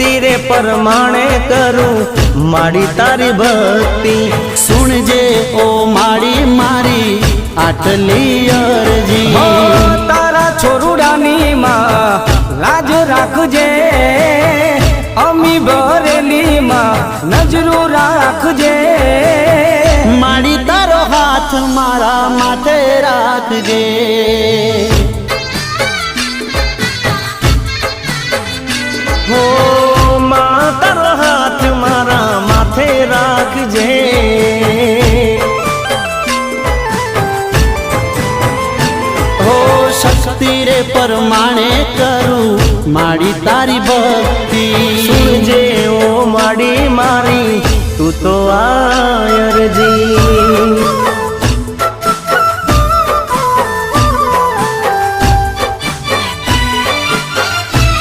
શક્તિ રે પરમાણે કરું માડી તારી ભક્તિ। સુણજે ઓ માડી મારી આટલી અરજી, તારા છોરુડાની માં લાજ રાખજે, અમી ભરેલી માં નજરો રાખજે। માડી તારો હાથ મારા માથે રાખજે। હો માં તારો હાથ મારા માથે રાખજે। હો શક્તિ રે પરમાણે કરું માડી તારી ભક્તિ। સુણજે ઓ માડી મારી તું તો આયરજી।